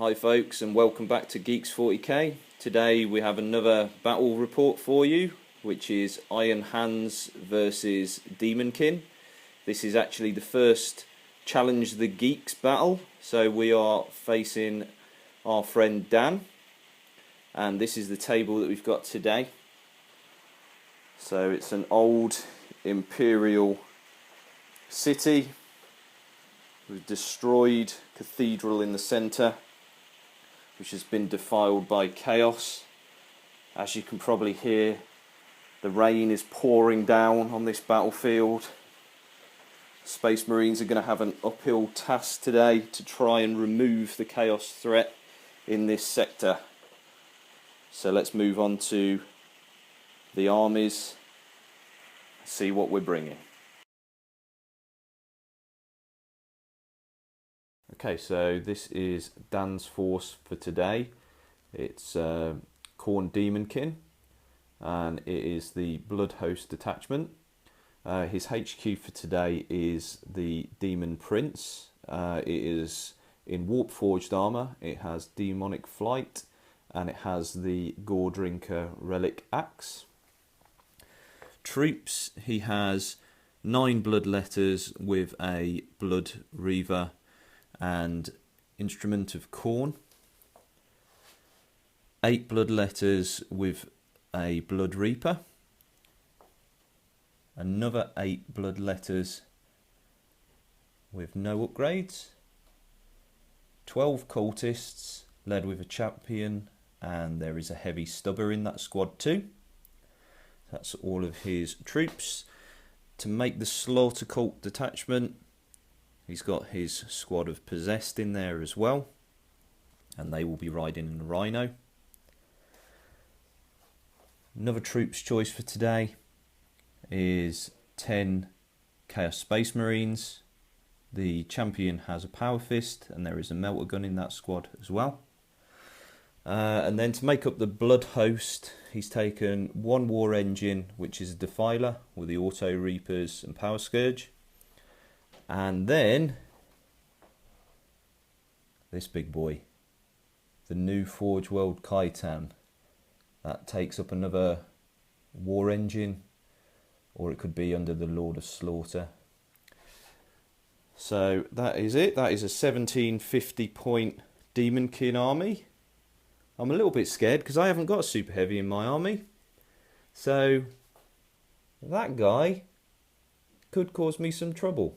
Hi folks, and welcome back to Geeks 40k. Today we have another battle report for you, which is Iron Hands versus Daemonkin. This is actually the first Challenge the Geeks battle, so we are facing our friend Dan, and this is the table that we've got today. So it's an old imperial city with a destroyed cathedral in the centre, which has been defiled by chaos. As you can probably hear, the rain is pouring down on this battlefield. Space Marines are going to have an uphill task today to try and remove the chaos threat in this sector. So let's move on to the armies, see what we're bringing. Okay, so this is Dan's force for today. It's Khorne Daemonkin, and it is the Blood Host detachment. His HQ for today is the Demon Prince. It is in Warp Forged armour, it has Demonic Flight, and it has the Gore Drinker Relic Axe. Troops, he has 9 Blood Letters with a Blood Reaver and Instrument of Khorne, 8 Blood Letters with a Blood Reaper, another 8 Blood Letters with no upgrades, 12 Cultists led with a Champion, and there is a Heavy Stubber in that squad too. That's all of his troops. To make the Slaughter Cult detachment, he's got his squad of Possessed in there as well, and they will be riding in the Rhino. Another troops choice for today is 10 Chaos Space Marines. The Champion has a Power Fist, and there is a Melter Gun in that squad as well. And then to make up the Blood Host, he's taken 1 War Engine, which is a Defiler with the Auto Reapers and Power Scourge. And then this big boy, the new Forge World Khitan. That takes up another War Engine, or it could be under the Lord of Slaughter. So that is it. That is a 1750 point Daemonkin army. I'm a little bit scared because I haven't got a super heavy in my army. So that guy could cause me some trouble.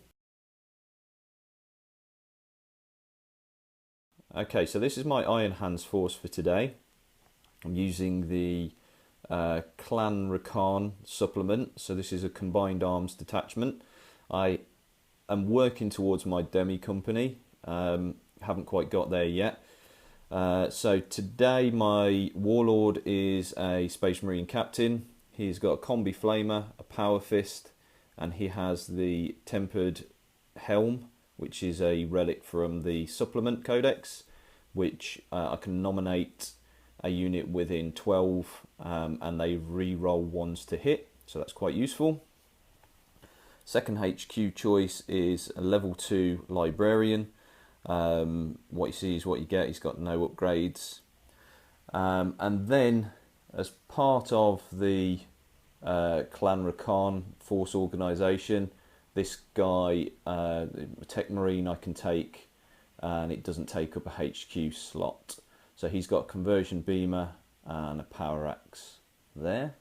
Okay, so this is my Iron Hands force for today. I'm using the Clan Rakan supplement, so this is a combined arms detachment. I am working towards my demi company, haven't quite got there yet. So today my Warlord is a Space Marine Captain. He's got a Combi Flamer, a Power Fist, and he has the Tempered Helm, which is a relic from the Supplement Codex, which I can nominate a unit within 12, and they re-roll ones to hit, so that's quite useful. Second HQ choice is a level 2 Librarian. What you see is what you get. He's got no upgrades. And then, as part of the Clan Rakan force organisation, this guy, Tech Marine, I can take, and it doesn't take up a HQ slot. So he's got a Conversion Beamer and a Power Axe there.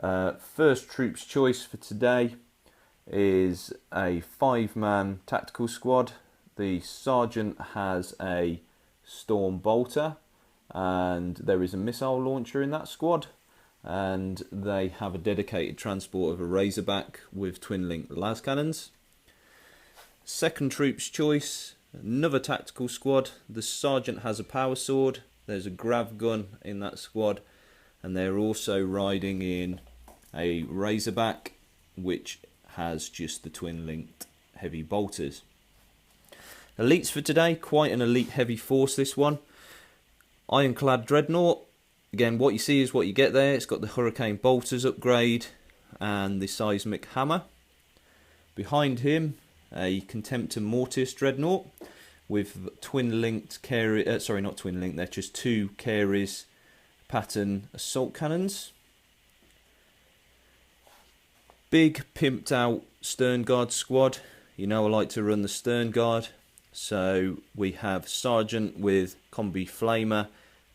First troops choice for today is a 5-man tactical squad. The Sergeant has a Storm Bolter, and there is a missile launcher in that squad, and they have a dedicated transport of a Razorback with twin-link las cannons. Second troops choice, another tactical squad. The Sergeant has a Power Sword, there's a Grav Gun in that squad, and they're also riding in a Razorback, which has just the twin-linked heavy bolters. Elites for today, quite an elite heavy force this one. Ironclad Dreadnought, again what you see is what you get there. It's got the Hurricane Bolters upgrade and the Seismic Hammer. Behind him, a Contemptor Mortis Dreadnought with twin linked carry. Sorry, not twin linked. They're just two Carey's pattern assault cannons. Big pimped out stern guard squad. You know I like to run the stern guard. So we have Sergeant with combi flamer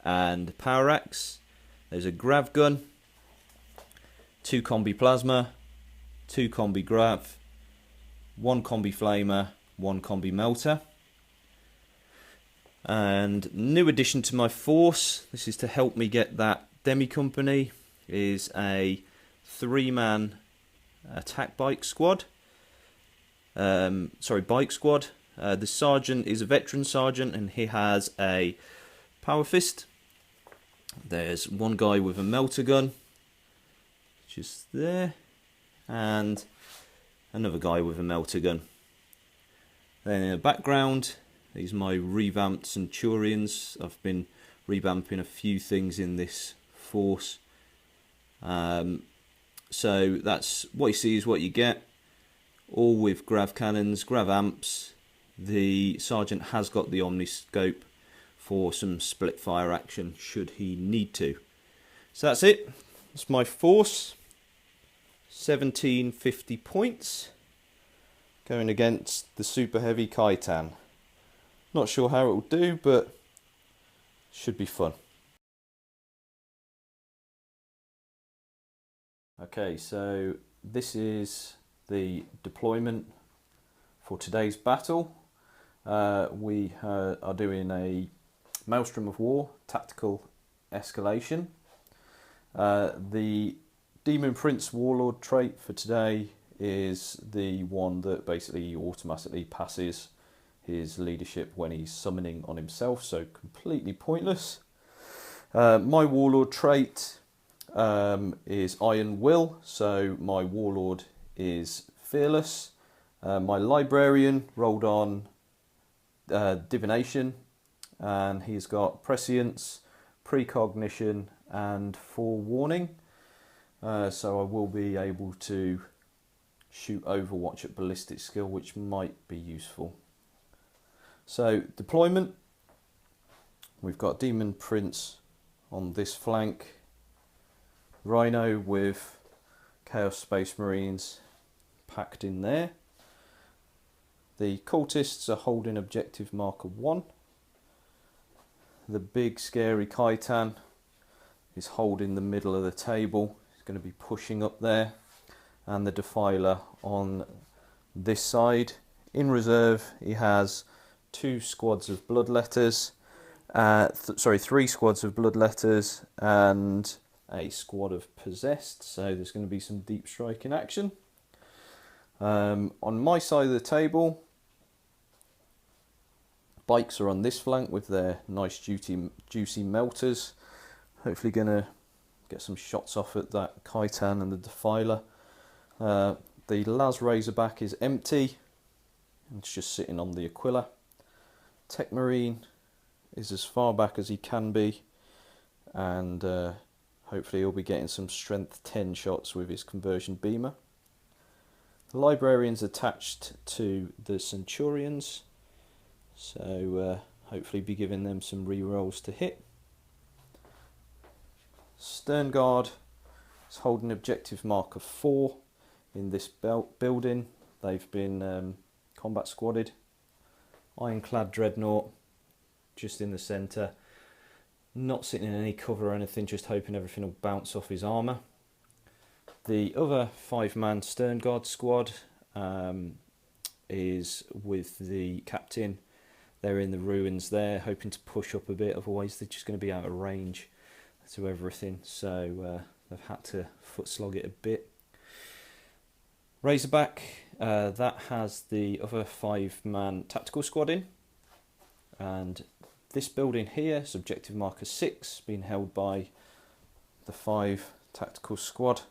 and power axe. There's a grav gun, 2 combi plasma, 2 combi grav, 1 combi flamer, 1 combi melter. And new addition to my force, this is to help me get that demi company, is a 3-man attack bike squad. Bike squad. The sergeant is a veteran sergeant and he has a power fist. There's one guy with a melter gun, just there, and another guy with a melter gun. Then in the background, these are my revamped Centurions. I've been revamping a few things in this force. So that's what you see is what you get. All with grav cannons, grav amps. The sergeant has got the omniscope for some split fire action should he need to. So that's it. That's my force. 1750 points. Going against the super heavy Khitan. Not sure how it will do, but should be fun. Okay, so this is the deployment for today's battle. We are doing a Maelstrom of War tactical escalation. The Demon Prince Warlord trait for today is the one that basically automatically passes his leadership when he's summoning on himself, so completely pointless. My Warlord trait is Iron Will, so my Warlord is fearless. My Librarian rolled on Divination, and he's got Prescience, Precognition and Forewarning, so I will be able to shoot Overwatch at Ballistic skill, which might be useful. So deployment, we've got Demon Prince on this flank, Rhino with Chaos Space Marines packed in there. The cultists are holding objective marker 1. The big scary Khitan is holding the middle of the table. He's going to be pushing up there. And the Defiler on this side. In reserve he has 2 squads of Bloodletters. 3 squads of Bloodletters and a squad of Possessed. So there's going to be some deep strike in action. On my side of the table, bikes are on this flank with their nice juicy melters. Hopefully going to get some shots off at that Khitan and the Defiler. The Las Razorback is empty. It's just sitting on the Aquila. Tech Marine is as far back as he can be. And hopefully he'll be getting some strength 10 shots with his conversion beamer. The Librarian's attached to the Centurions. So hopefully be giving them some re-rolls to hit. Stern Guard is holding objective marker 4 in this building. They've been combat squadded. Ironclad Dreadnought just in the centre. Not sitting in any cover or anything, just hoping everything will bounce off his armour. The other 5-man Stern Guard squad is with the captain. They're in the ruins there, hoping to push up a bit, otherwise they're just going to be out of range to everything, so they've had to foot slog it a bit. Razorback, that has the other 5-man tactical squad in, and this building here is objective marker 6, being held by the 5 tactical squad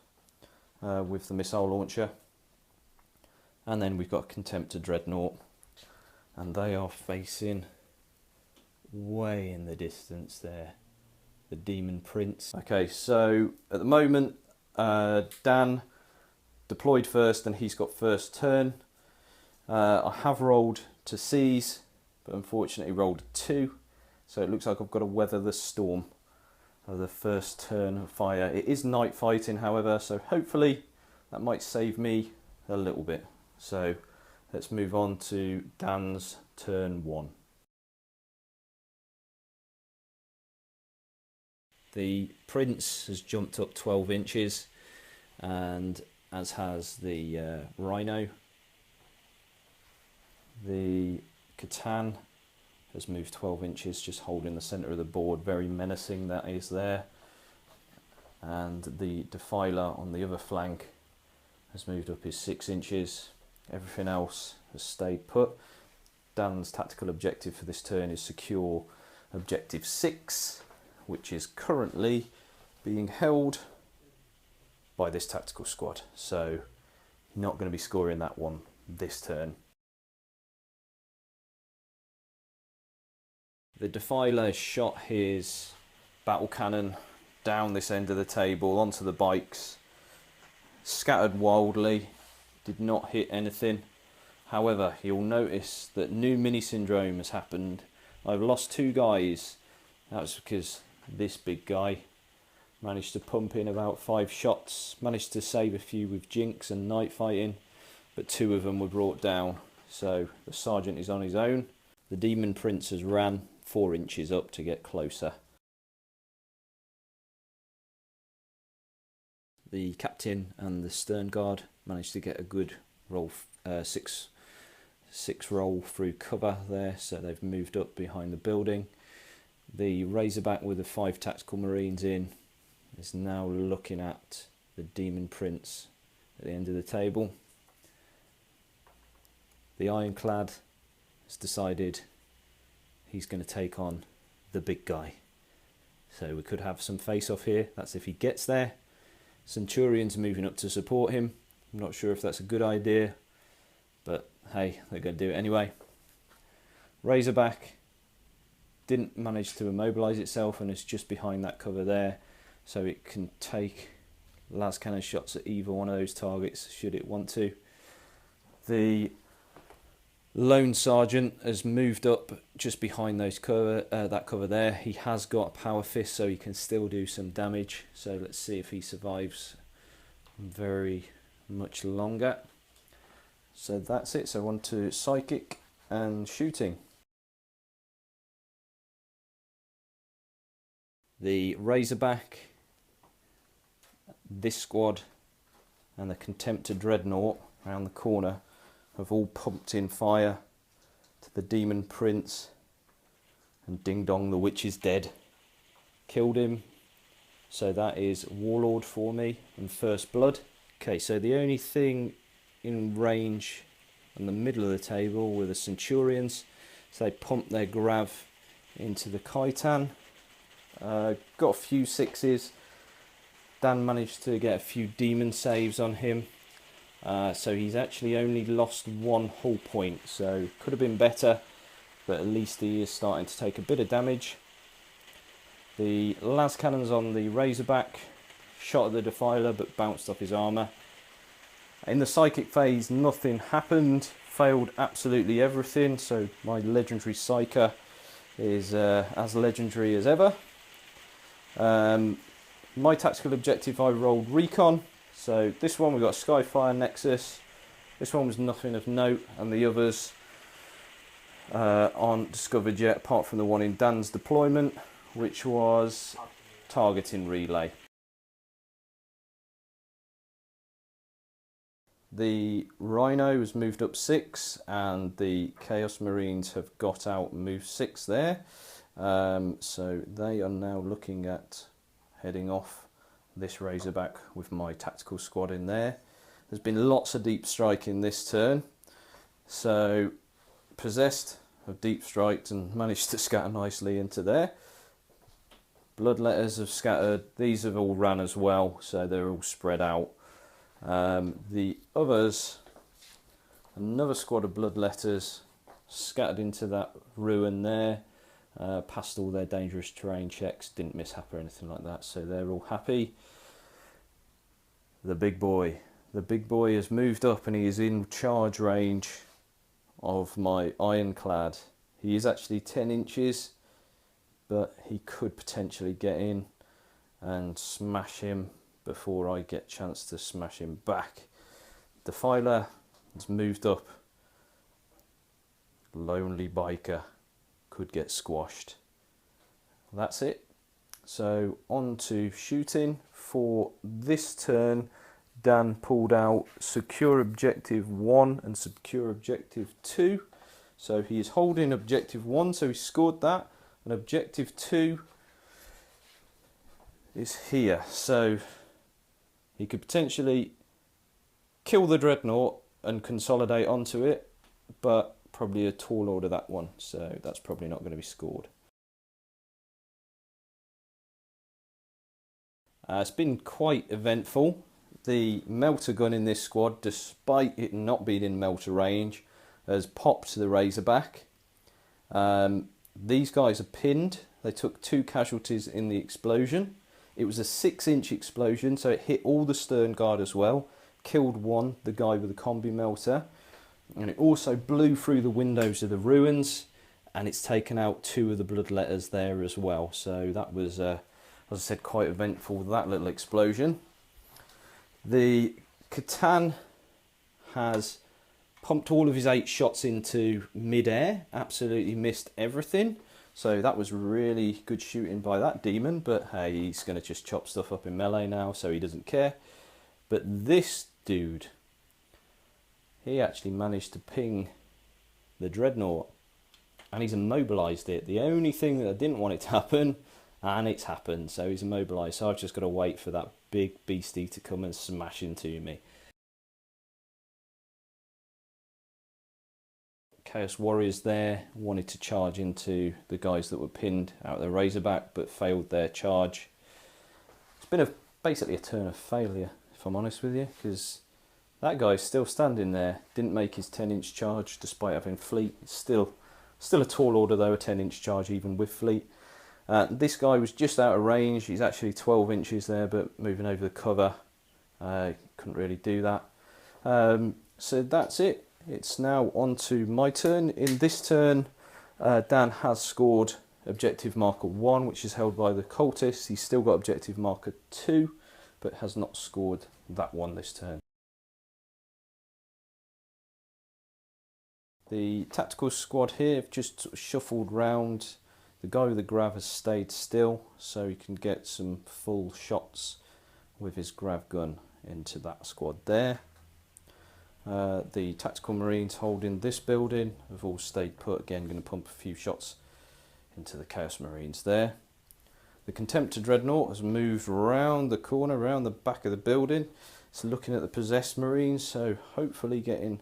with the missile launcher. And then we've got Contemptor Dreadnought, and they are facing way in the distance there, the Demon Prince. Okay, so at the moment Dan deployed first and he's got first turn. I have rolled to seize, but unfortunately rolled a 2, so it looks like I've got to weather the storm of the first turn of fire. It is night fighting, however, so hopefully that might save me a little bit. So let's move on to Dan's turn 1. The Prince has jumped up 12 inches, and as has the Rhino. The Catan has moved 12 inches, just holding the centre of the board, very menacing that is there. And the Defiler on the other flank has moved up his 6 inches. Everything else has stayed put. Dan's tactical objective for this turn is secure objective 6, which is currently being held by this tactical squad. So not going to be scoring that one this turn. The Defiler shot his battle cannon down this end of the table onto the bikes, scattered wildly, did not hit anything. However, you'll notice that new mini syndrome has happened. I've lost 2 guys. That was because this big guy managed to pump in about 5 shots, managed to save a few with Jinx and night fighting, but 2 of them were brought down. So the sergeant is on his own. The Demon Prince has ran 4 inches up to get closer. The captain and the stern guard managed to get a good roll, six roll through cover there, so they've moved up behind the building. The Razorback with the 5 tactical marines in is now looking at the Demon Prince at the end of the table. The Ironclad has decided he's going to take on the big guy. So we could have some face-off here. That's if he gets there. Centurions moving up to support him. I'm not sure if that's a good idea, but hey, they're going to do it anyway. Razorback didn't manage to immobilise itself and is just behind that cover there, so it can take las cannon shots at either one of those targets should it want to. The Lone Sergeant has moved up just behind those that cover there. He has got a power fist, so he can still do some damage. So let's see if he survives very much longer. So that's it. So on to psychic and shooting. The Razorback, this squad, and the Contemptor Dreadnought around the corner have all pumped in fire to the Demon Prince, and Ding Dong the Witch is dead. Killed him. So that is Warlord for me and First Blood. Okay, so the only thing in range in the middle of the table were the Centurions. So they pumped their grav into the Khitan. Got a few 6s. Dan managed to get a few demon saves on him. So he's actually only lost 1 hull point, so could have been better, but at least he is starting to take a bit of damage. The las cannons on the Razorback shot at the Defiler but bounced off his armour. In the psychic phase nothing happened, failed absolutely everything, so my legendary Psyker is as legendary as ever. My tactical objective, I rolled Recon. So this one we got Skyfire Nexus, this one was nothing of note, and the others aren't discovered yet, apart from the one in Dan's deployment, which was targeting relay. The Rhino has moved up 6, and the Chaos Marines have got out and moved 6 there. So they are now looking at heading off this Razorback with my tactical squad in there. There's been lots of deep striking this turn, so Possessed have deep striked and managed to scatter nicely into there. Bloodletters have scattered. These have all ran as well, so they're all spread out. The others, another squad of Bloodletters scattered into that ruin there, passed all their dangerous terrain checks, didn't mishap or anything like that, so they're all happy. The big boy has moved up and he is in charge range of my Ironclad He is actually 10 inches, but he could potentially get in and smash him before I get a chance to smash him back. Defiler has moved up. Lonely biker could get squashed. That's it. So on to shooting. For this turn, Dan pulled out secure objective 1 and secure objective 2. So he is holding objective 1, so he scored that, and objective 2 is here. So he could potentially kill the Dreadnought and consolidate onto it, but probably a tall order that one, so that's probably not going to be scored. It's been quite eventful. The melter gun in this squad, despite it not being in melter range, has popped the Razorback. These guys are pinned. They took 2 casualties in the explosion. It was a 6-inch explosion, so it hit all the stern guard as well. Killed one, the guy with the combi melter. And it also blew through the windows of the ruins, and it's taken out 2 of the bloodletters there as well. So that was, as I said, quite eventful, that little explosion. The Catan has pumped all of his 8 shots into mid-air, absolutely missed everything. So that was really good shooting by that demon, but hey, he's going to just chop stuff up in melee now, so he doesn't care. But this dude, he actually managed to ping the Dreadnought, and he's immobilised it. The only thing that I didn't want it to happen, and it's happened, so he's immobilised. So I've just got to wait for that big beastie to come and smash into me. Chaos Warriors there wanted to charge into the guys that were pinned out of the Razorback, but failed their charge. It's been basically a turn of failure, if I'm honest with you, because that guy's still standing there. Didn't make his 10-inch charge despite having fleet. Still a tall order though, a 10-inch charge even with fleet. This guy was just out of range. He's actually 12 inches there, but moving over the cover, couldn't really do that. So that's it. It's now on to my turn. In this turn, Dan has scored objective marker 1, which is held by the cultists. He's still got objective marker 2, but has not scored that one this turn. The tactical squad here have just sort of shuffled round. The guy with the grav has stayed still, so he can get some full shots with his grav gun into that squad there. The tactical marines holding this building have all stayed put. Again, going to pump a few shots into the chaos marines there. The Contemptor Dreadnought has moved around the corner, around the back of the building. It's looking at the possessed marines, so hopefully getting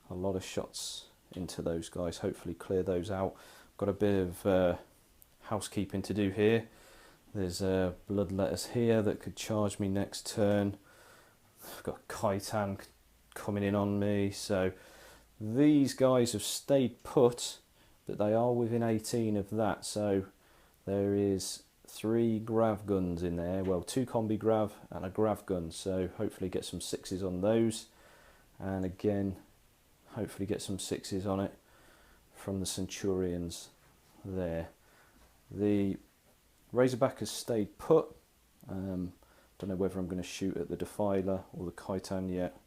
a lot of shots into those guys. Hopefully clear those out. Got a bit of housekeeping to do here. There's bloodletters here that could charge me next turn. I've got Kaitan coming in on me, so these guys have stayed put, but they are within 18 of that, so there is 3 grav guns in there, well 2 combi grav and a grav gun, so hopefully get some 6s on those, and again hopefully get some 6s on it from the Centurions there. The Razorback has stayed put. Don't know whether I'm going to shoot at the Defiler or the Kaitan yet.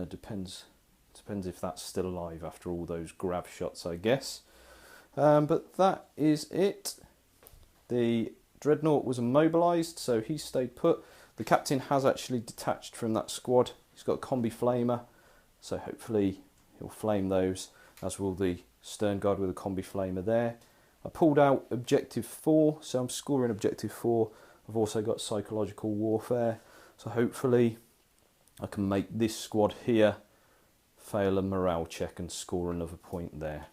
Depends if that's still alive after all those grab shots, I guess. But that is it. The Dreadnought was immobilised, so he stayed put. The captain has actually detached from that squad. He's got a combi flamer, so hopefully he'll flame those, as will the stern guard with a combi flamer there. I pulled out objective 4, so I'm scoring objective 4. I've also got psychological warfare, so hopefully I can make this squad here fail a morale check and score another point there.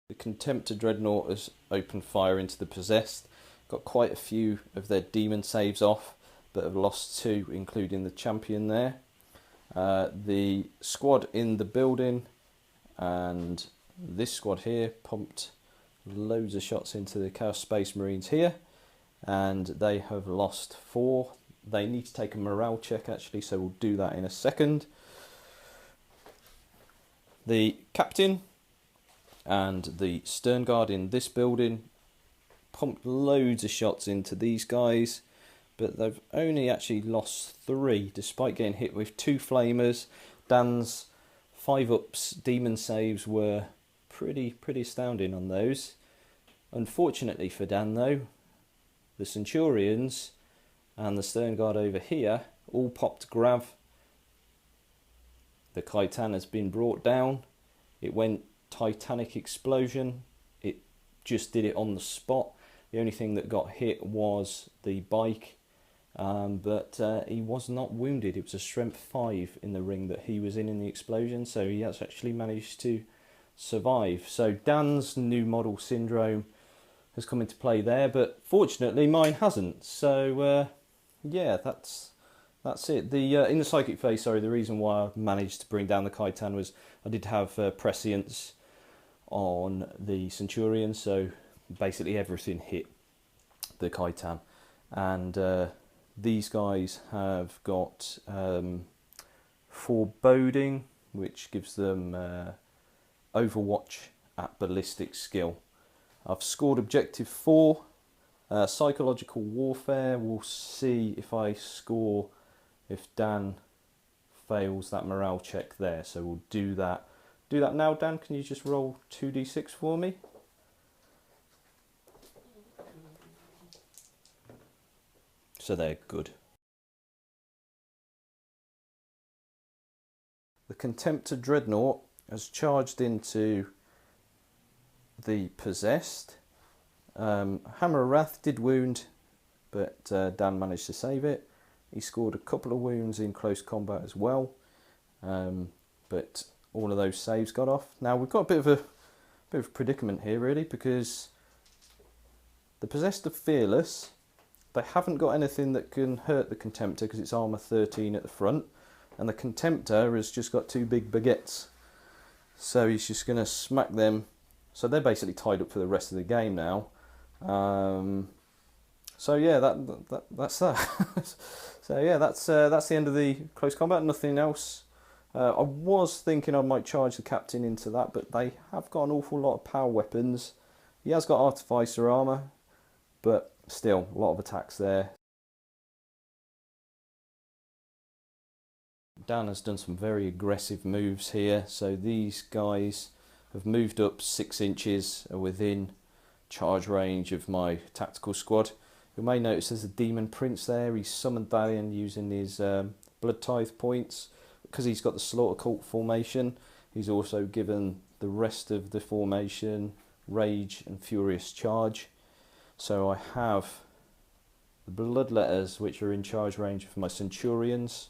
The Contemptor Dreadnought has opened fire into the possessed. Got quite a few of their demon saves off, but have lost 2, including the champion there. The squad in the building and this squad here pumped loads of shots into the Chaos Space Marines here, and they have lost 4. They need to take a morale check actually, so we'll do that in a second. The captain and the stern guard in this building pumped loads of shots into these guys, but they've only actually lost 3 despite getting hit with 2 flamers. Dan's 5-ups demon saves were pretty astounding on those. Unfortunately for Dan though, the Centurions and the stern guard over here all popped grav. The Khitan has been brought down. It went Titanic explosion. It just did it on the spot. The only thing that got hit was the bike, but he was not wounded. It was a strength 5 in the ring that he was in the explosion, so he has actually managed to survive. So Dan's new model syndrome has come into play there, but fortunately mine hasn't. So yeah, that's it. In the psychic phase, sorry, the reason why I managed to bring down the Khitan was I did have prescience on the Centurion, so basically everything hit the Khitan. And these guys have got foreboding, which gives them overwatch at ballistic skill. I've scored objective 4. Psychological warfare, we'll see if I score if Dan fails that morale check there, so we'll do that. Do that now, Dan. Can you just roll 2d6 for me? So they're good. The Contemptor Dreadnought has charged into the Possessed. Hammer of Wrath did wound, but Dan managed to save it. He scored a couple of wounds in close combat as well, but all of those saves got off. Now we've got a bit of a predicament here, really, because the Possessed are fearless. They haven't got anything that can hurt the Contemptor because it's armor 13 at the front, and the Contemptor has just got 2 big baguettes, so he's just going to smack them. So they're basically tied up for the rest of the game now. So yeah, that's that. So yeah, that's the end of the close combat. Nothing else. I was thinking I might charge the captain into that, but they have got an awful lot of power weapons. He has got artificer armor, but still a lot of attacks there. Dan has done some very aggressive moves here. So these guys have moved up 6 inches, are within charge range of my tactical squad. You may notice there's a Demon Prince there. He's summoned that in using his Blood Tithe points. Because he's got the Slaughter Cult formation, he's also given the rest of the formation Rage and Furious Charge. So I have the Bloodletters, which are in charge range for my Centurions.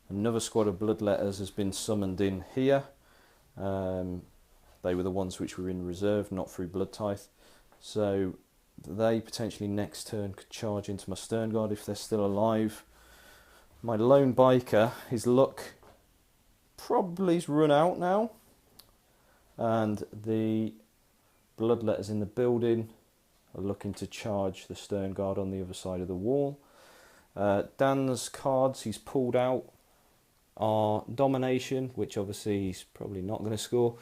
Another squad of Bloodletters has been summoned in here. They were the ones which were in reserve, not through Blood Tithe. So they potentially next turn could charge into my Stern Guard if they're still alive. My lone biker, his luck probably's run out now, and the Bloodletters in the building are looking to charge the Stern Guard on the other side of the wall. Dan's cards he's pulled out are Domination, which obviously he's probably not going to score.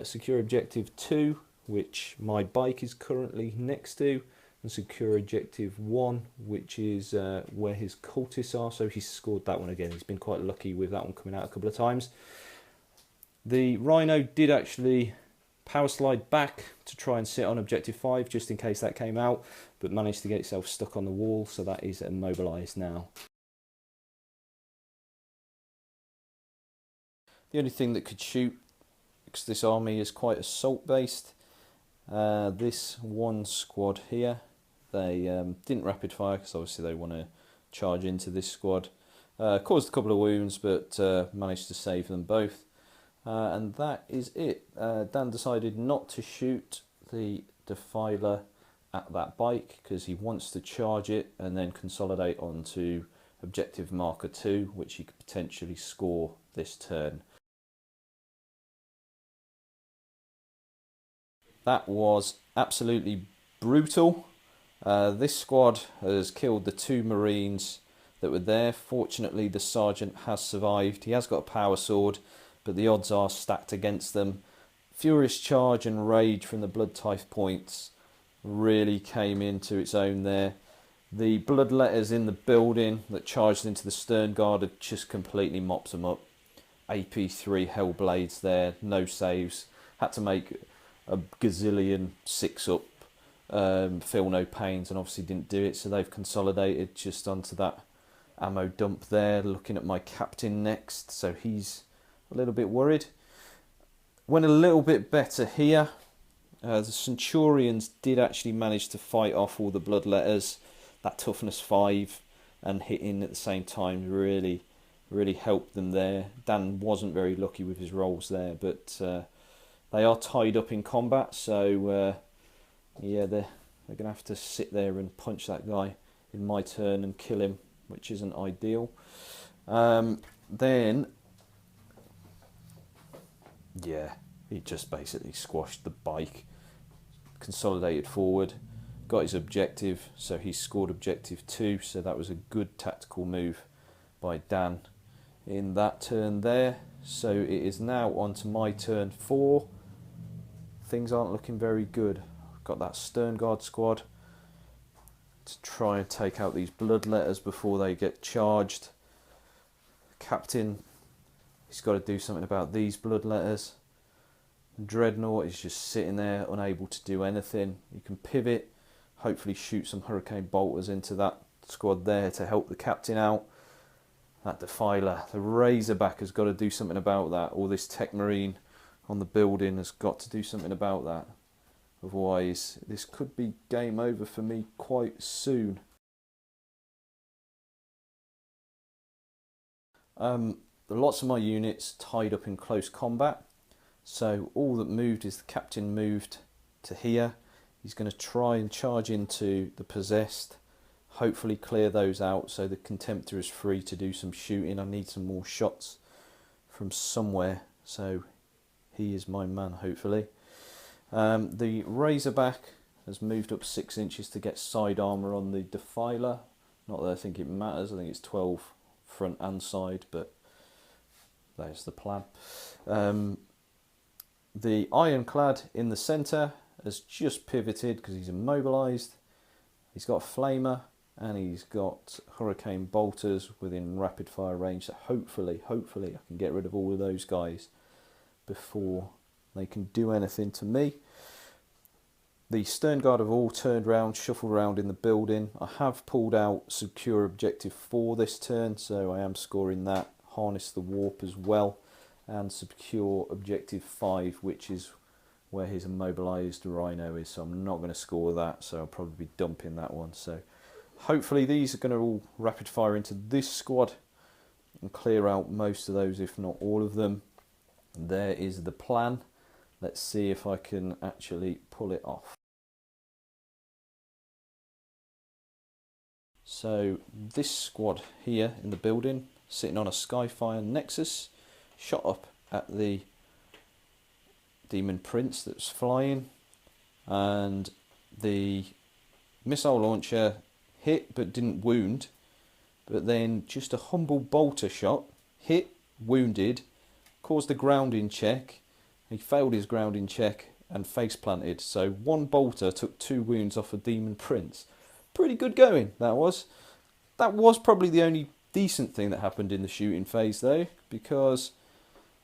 Secure Objective 2, which my bike is currently next to, and Secure Objective 1, which is where his cultists are, so he's scored that one again. He's been quite lucky with that one coming out a couple of times. The Rhino did actually power slide back to try and sit on Objective 5, just in case that came out, but managed to get itself stuck on the wall, so that is immobilised now. The only thing that could shoot, because this army is quite assault based, this one squad here, they didn't rapid fire because obviously they want to charge into this squad. Caused a couple of wounds, but managed to save them both. And that is it. Dan decided not to shoot the Defiler at that bike because he wants to charge it and then consolidate onto Objective Marker 2, which he could potentially score this turn. That was absolutely brutal. This squad has killed the 2 Marines that were there. Fortunately, the Sergeant has survived. He has got a power sword, but the odds are stacked against them. Furious Charge and Rage from the Blood Tithe points really came into its own there. The Bloodletters in the building that charged into the Stern Guard had just completely mopped them up. AP3 Hellblades there, no saves. Had to make a gazillion 6-up, feel no pains, and obviously didn't do it, so they've consolidated just onto that ammo dump there. Looking at my captain next, so he's a little bit worried. Went a little bit better here. The Centurions did actually manage to fight off all the Bloodletters. That toughness 5 and hitting at the same time really helped them there. Dan wasn't very lucky with his rolls there, but they are tied up in combat, so yeah, they're going to have to sit there and punch that guy in my turn and kill him, which isn't ideal. Then, yeah, he just basically squashed the bike, consolidated forward, got his objective, so he scored objective 2, so that was a good tactical move by Dan in that turn there. So it is now on to my turn 4. Things aren't looking very good. I've got that Stern Guard squad to try and take out these Bloodletters before they get charged. Captain, he's got to do something about these Bloodletters. Dreadnought is just sitting there unable to do anything. You can pivot, hopefully shoot some Hurricane Bolters into that squad there to help the captain out. That Defiler, the Razorback, has got to do something about that. All this Tech Marine on the building has got to do something about that. Otherwise, this could be game over for me quite soon. Lots of my units tied up in close combat. So all that moved is the captain moved to here. He's going to try and charge into the Possessed. Hopefully clear those out so the Contemptor is free to do some shooting. I need some more shots from somewhere, so he is my man, hopefully. The Razorback has moved up 6 inches to get side armour on the Defiler. Not that I think it matters, I think it's 12 front and side, but there's the plan. The Ironclad in the centre has just pivoted because he's immobilised. He's got a Flamer and he's got Hurricane Bolters within rapid fire range, so hopefully I can get rid of all of those guys before they can do anything to me. The Stern Guard have all turned round, shuffled around in the building. I have pulled out Secure Objective 4 this turn, so I am scoring that. Harness the Warp as well, and Secure Objective 5, which is where his immobilised Rhino is, so I'm not going to score that, so I'll probably be dumping that one. So hopefully these are going to all rapid fire into this squad and clear out most of those, if not all of them. There is the plan. Let's see if I can actually pull it off. So this squad here in the building, sitting on a Skyfire Nexus, shot up at the Demon Prince that's flying, and the missile launcher hit but didn't wound, but then just a humble bolter shot hit, wounded, caused a grounding check. He failed his grounding check and face planted, so one bolter took 2 wounds off a Demon Prince. Pretty good going, that was. That was probably the only decent thing that happened in the shooting phase though, because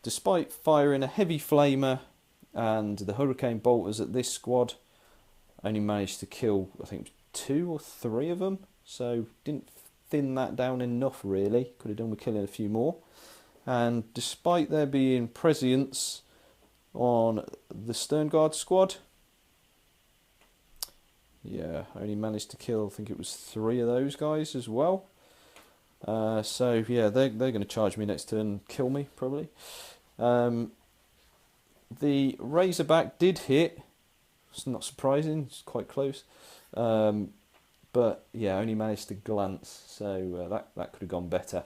despite firing a heavy flamer and the Hurricane Bolters at this squad, only managed to kill, I think, 2 or 3 of them, so didn't thin that down enough really. Could have done with killing a few more. And despite there being prescience on the Stern Guard squad, yeah, I only managed to kill, I think it was 3 of those guys as well. So yeah, they're going to charge me next turn and kill me probably. The Razorback did hit. It's not surprising, it's quite close. But yeah, only managed to glance, so that could have gone better.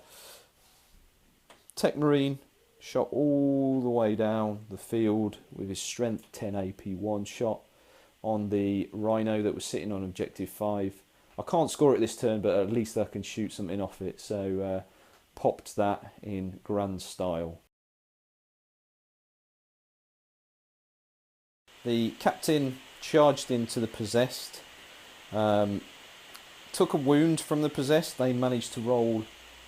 Tech Marine shot all the way down the field with his strength 10 AP 1 shot on the Rhino that was sitting on objective 5. I can't score it this turn, but at least I can shoot something off it, so popped that in grand style. The captain charged into the possessed, took a wound from the possessed. They managed to roll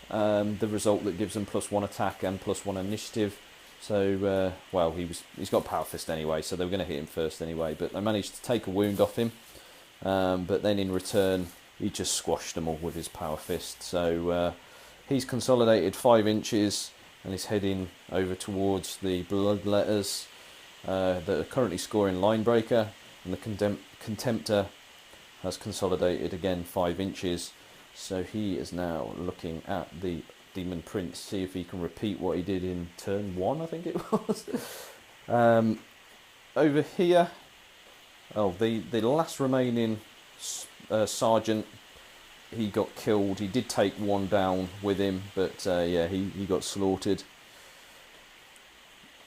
the result that gives them +1 attack and +1 initiative. So, well, he's got Power Fist anyway, so they were going to hit him first anyway. But they managed to take a wound off him. But then in return, he just squashed them all with his Power Fist. So he's consolidated 5 inches and is heading over towards the Bloodletters that are currently scoring Linebreaker. And the Contemptor has consolidated again 5 inches. So he is now looking at the Demon Prince, see if he can repeat what he did in turn 1, I think it was. Over here, the last remaining sergeant, he got killed. He did take 1 down with him, but yeah, he got slaughtered.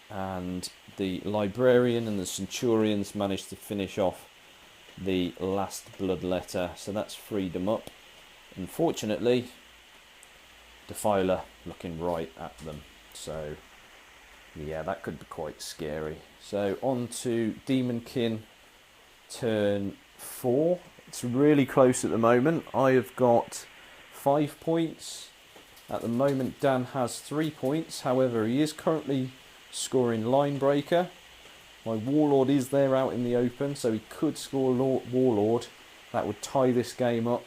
And the Librarian and the Centurions managed to finish off the last Bloodletter, so that's freed them up. Unfortunately, Defiler looking right at them, so yeah, that could be quite scary. So on to Daemonkin, turn 4. It's really close at the moment. I have got 5 points. At the moment, Dan has 3 points. However, he is currently scoring Linebreaker. My Warlord is there out in the open, so he could score Warlord. That would tie this game up.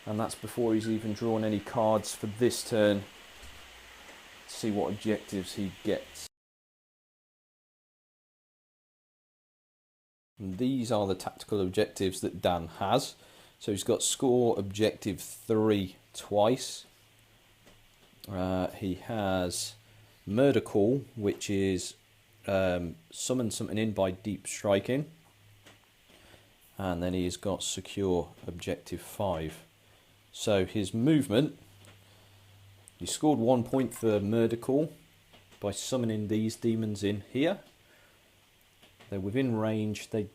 And that's before he's even drawn any cards for this turn. Let's see what objectives he gets. And these are the tactical objectives that Dan has. So he's got score objective 3 twice. He has Murder Call, which is summon something in by deep striking. And then he's got secure objective 5. So his movement, he scored 1 point for Murder Call by summoning these demons in here. They're within range. They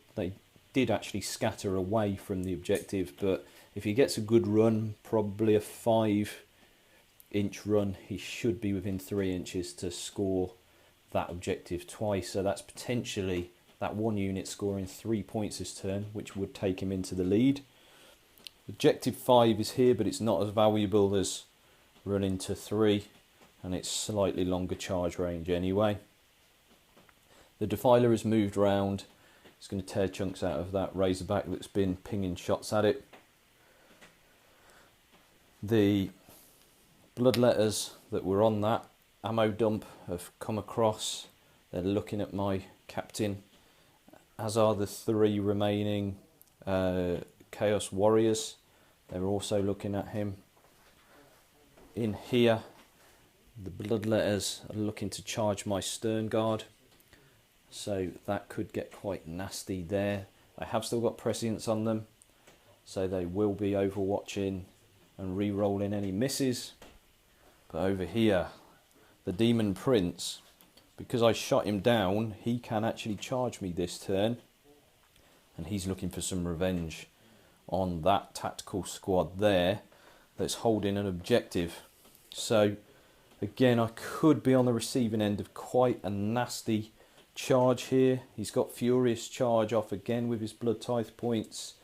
did actually scatter away from the objective, but if he gets a good run, probably a 5-inch run, he should be within 3 inches to score that objective twice. So that's potentially that 1 unit scoring 3 points this turn, which would take him into the lead. Objective 5 is here, but it's not as valuable as running to 3, and it's slightly longer charge range anyway. The Defiler has moved round. It's going to tear chunks out of that Razorback that's been pinging shots at it. The Bloodletters that were on that ammo dump have come across. They're looking at my captain, as are the 3 remaining Chaos Warriors. They're also looking at him. In here, the Bloodletters are looking to charge my Stern Guard, so that could get quite nasty there. I have still got prescience on them, so they will be overwatching and re-rolling any misses. But over here, the Demon Prince, because I shot him down, he can actually charge me this turn, and he's looking for some revenge on that tactical squad there that's holding an objective. So again, I could be on the receiving end of quite a nasty charge here. He's got Furious Charge off again with his Blood Tithe points,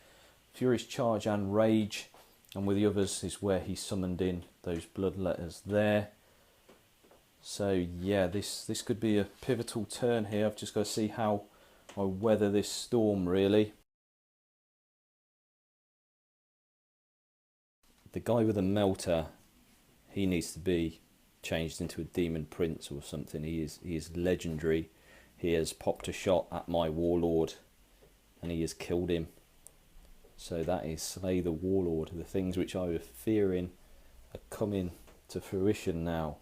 Furious Charge and Rage, and with the others is where he summoned in those Bloodletters there. So yeah, this could be a pivotal turn here. I've just got to see how I weather this storm, really. The guy with a melter, he needs to be changed into a Demon Prince or something. He is legendary. He has popped a shot at my Warlord and he has killed him. So that is Slay the Warlord. The things which I was fearing are coming to fruition now.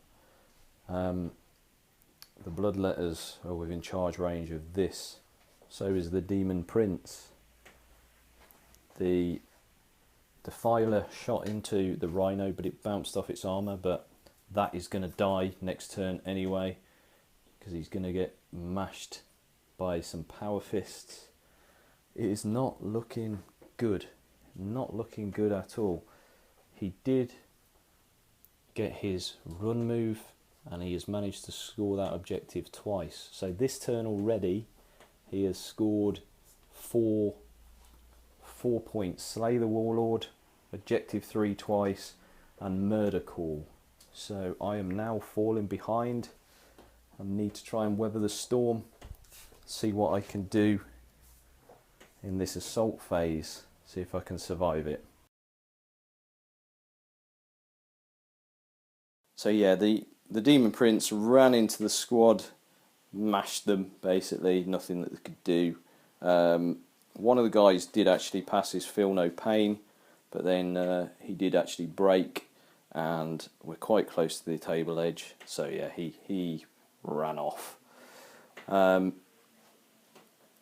The Bloodletters are within charge range of this. So is the Demon Prince. The Defiler shot into the Rhino, but it bounced off its armour, but that is going to die next turn anyway, because he's going to get mashed by some Power Fists. It is not looking good. Not looking good at all. He did get his run move, and he has managed to score that objective twice. So this turn already, he has scored 4 points. Slay the Warlord, Objective 3 twice, and Murder Call. So I am now falling behind. I need to try and weather the storm, see what I can do in this assault phase, see if I can survive it. So yeah, the Demon Prince ran into the squad, mashed them basically, nothing that they could do. One of the guys did actually pass his Feel No Pain, but then he did actually break, and we're quite close to the table edge, so yeah, he ran off.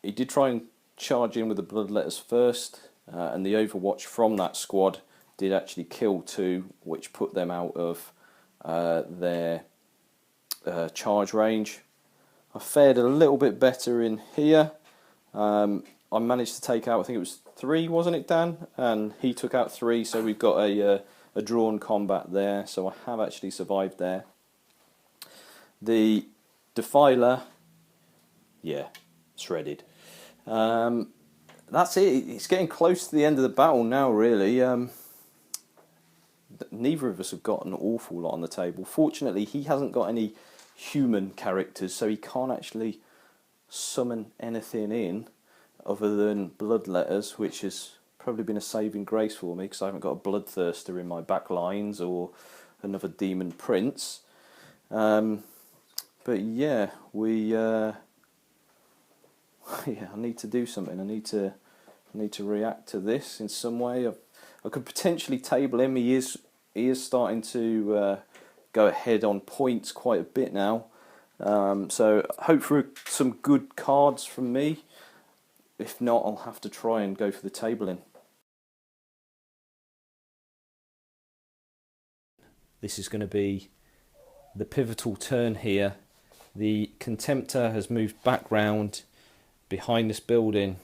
He did try and charge in with the Bloodletters first, and the Overwatch from that squad did actually kill 2, which put them out of their charge range. I fared a little bit better in here. I managed to take out, I think it was 3, wasn't it, Dan? And he took out 3, so we've got a drawn combat there, so I have actually survived there. The Defiler, yeah, shredded. That's it. It's getting close to the end of the battle now, really. Neither of us have got an awful lot on the table. Fortunately, he hasn't got any human characters, so he can't actually summon anything in other than Bloodletters, which has probably been a saving grace for me, because I haven't got a Bloodthirster in my back lines or another Demon Prince. But yeah, yeah, I need to do something. I need to react to this in some way. I could potentially table him. He is starting to go ahead on points quite a bit now. So hope for some good cards from me. If not, I'll have to try and go for the tabling. This is going to be the pivotal turn here. The Contemptor has moved back round behind this building.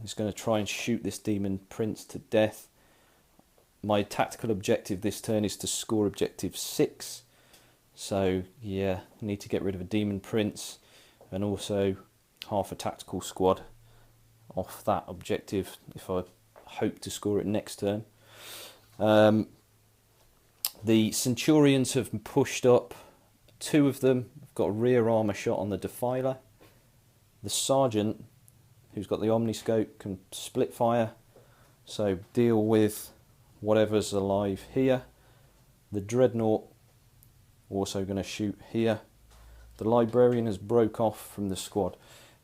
He's going to try and shoot this Demon Prince to death. My tactical objective this turn is to score objective 6. So yeah, I need to get rid of a Demon Prince and also half a tactical squad off that objective if I hope to score it next turn. The Centurions have pushed up. 2 of them have got a rear armour shot on the Defiler. The Sergeant, who's got the Omniscope, can split fire, so deal with whatever's alive here. The Dreadnought also going to shoot here. The Librarian has broke off from the squad.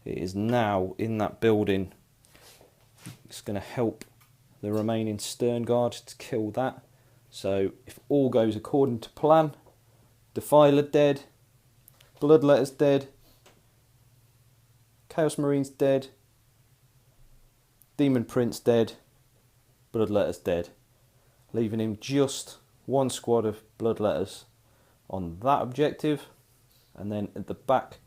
It is now in that building. It's going to help the remaining Stern Guard to kill that. So if all goes according to plan, Defiler dead, Bloodletter's dead, Chaos Marine's dead, Demon Prince dead, Bloodletter's dead, leaving him just 1 squad of Bloodletters on that objective, and then at the back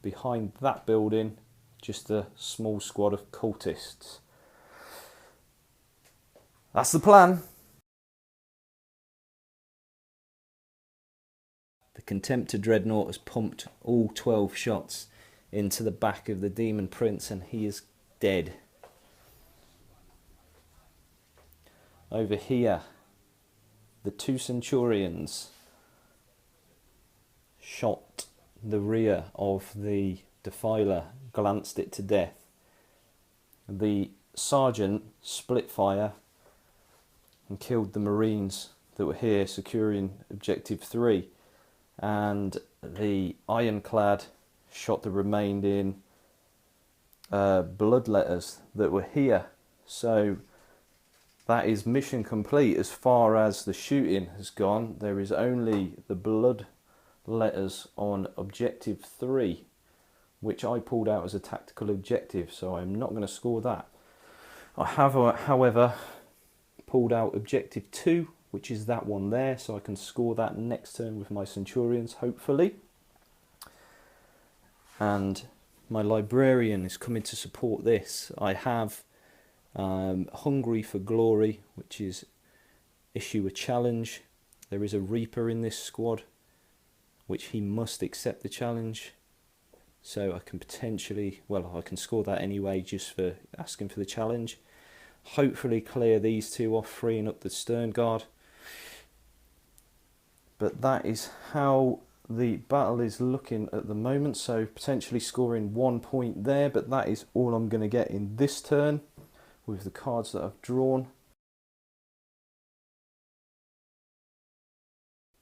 behind that building just a small squad of cultists. That's the plan. The Contemptor Dreadnought has pumped all 12 shots into the back of the Demon Prince, and he is dead. Over here, the 2 Centurions shot the rear of the Defiler, glanced it to death. The Sergeant split fire and killed the Marines that were here securing objective 3, and the Ironclad shot the remaining Bloodletters that were here. So that is mission complete as far as the shooting has gone. There is only the Bloodletters on objective 3, which I pulled out as a tactical objective, so I'm not going to score that. I have, however, pulled out objective 2, which is that one there, so I can score that next turn with my Centurions, hopefully. And my Librarian is coming to support this. I have Hungry for Glory, which is issue a challenge. There is a Reaper in this squad, which he must accept the challenge. so I can potentially, well, I can score that anyway just for asking for the challenge. Hopefully clear these two off, freeing up the stern guard. But that is how the battle is looking at the moment, so potentially scoring 1 point there, but that is all I'm going to get in this turn with the cards that I've drawn.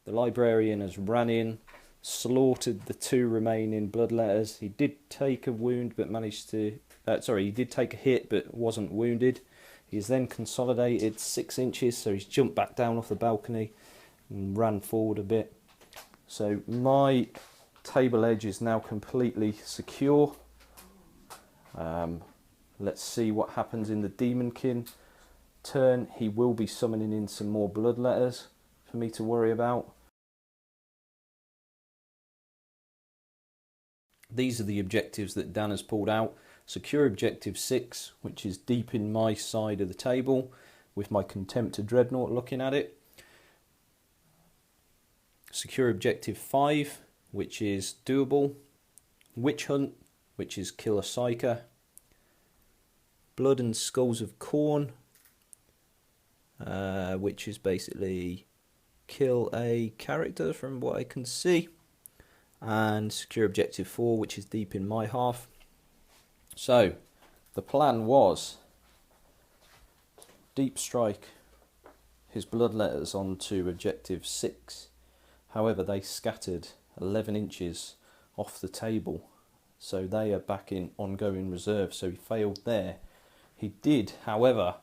The librarian has ran in, slaughtered the 2 remaining bloodletters. He did take a wound but managed to, he did take a hit but wasn't wounded. He's then consolidated 6 inches, so he's jumped back down off the balcony and ran forward a bit. So my table edge is now completely secure. Let's see what happens in the Daemonkin turn. He will be summoning in some more bloodletters for me to worry about. These are the objectives that Dan has pulled out. Secure objective 6, which is deep in my side of the table, with my Contemptor Dreadnought looking at it. Secure objective 5, which is doable. Witch Hunt, which is kill a Psyker. Blood and Skulls of Khorne, which is basically kill a character from what I can see. And secure objective 4, which is deep in my half. So the plan was deep strike his bloodletters onto objective 6. However, they scattered 11 inches off the table, so they are back in ongoing reserve, so he failed there. He did, however,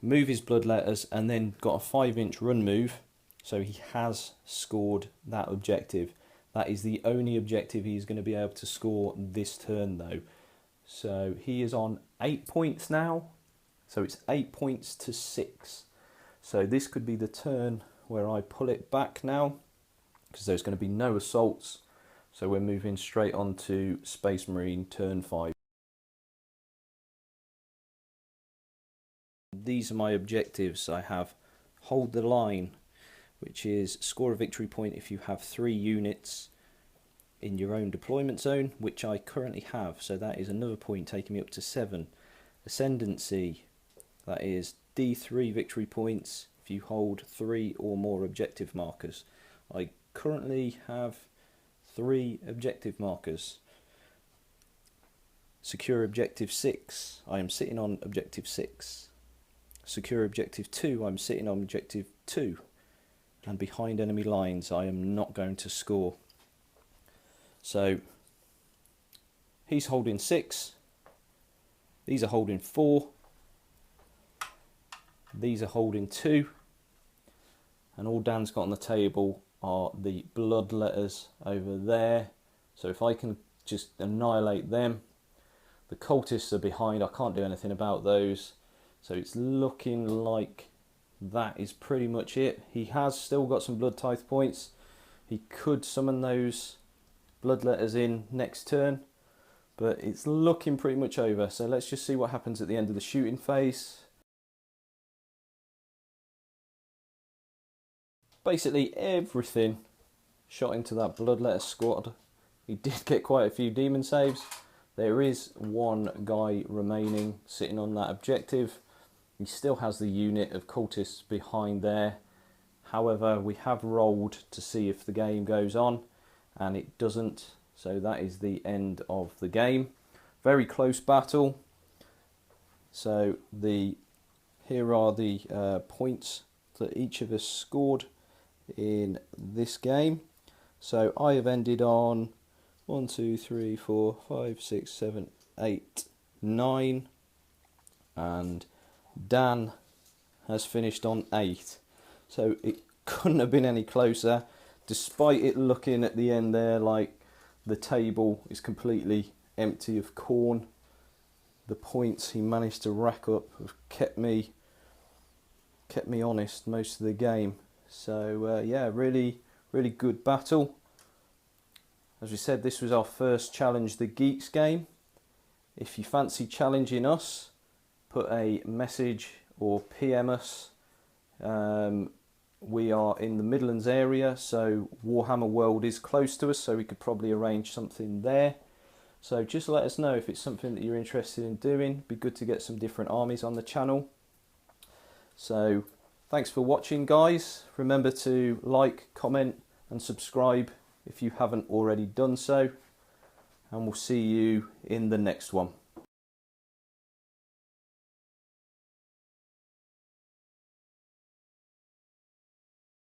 move his bloodletters and then got a 5-inch run move, so he has scored that objective. That is the only objective he's going to be able to score this turn though. So he is on 8 points now, so it's 8 points to 6. So this could be the turn where I pull it back now, because there's going to be no assaults. So we're moving straight on to Space Marine turn 5. These are my objectives. I have hold the line, which is score a victory point if you have 3 units in your own deployment zone, which I currently have, so that is another point taking me up to 7. Ascendancy, that is D3 victory points if you hold 3 or more objective markers. I currently have 3 objective markers. Secure objective 6, I am sitting on objective 6. Secure objective 2, I'm sitting on objective 2. And behind enemy lines, I am not going to score. So he's holding 6. These are holding 4. These are holding 2. And all Dan's got on the table are the blood letters over there. So if I can just annihilate them. The cultists are behind. I can't do anything about those. So it's looking like that is pretty much it. He has still got some blood tithe points. He could summon those bloodletters in next turn, but it's looking pretty much over. So let's just see what happens at the end of the shooting phase. Basically everything shot into that bloodletter squad. He did get quite a few demon saves. There is one guy remaining sitting on that objective. He still has the unit of cultists behind there. However, we have rolled to see if the game goes on, and it doesn't. So that is the end of the game. Very close battle. So here are the points that each of us scored in this game. So I have ended on 1, 2, 3, 4, 5, 6, 7, 8, 9, and Dan has finished on 8. So it couldn't have been any closer, despite it looking at the end there like the table is completely empty of Khorne. The points he managed to rack up have kept me honest most of the game. So yeah, really good battle. As we said, this was our first challenge, the Geeks game. If you fancy challenging us, put a message or PM us. We are in the Midlands area, so Warhammer World is close to us, so we could probably arrange something there. So just let us know if it's something that you're interested in doing. It'd be good to get some different armies on the channel. So thanks for watching, guys. Remember to like, comment and subscribe if you haven't already done so. And we'll see you in the next one.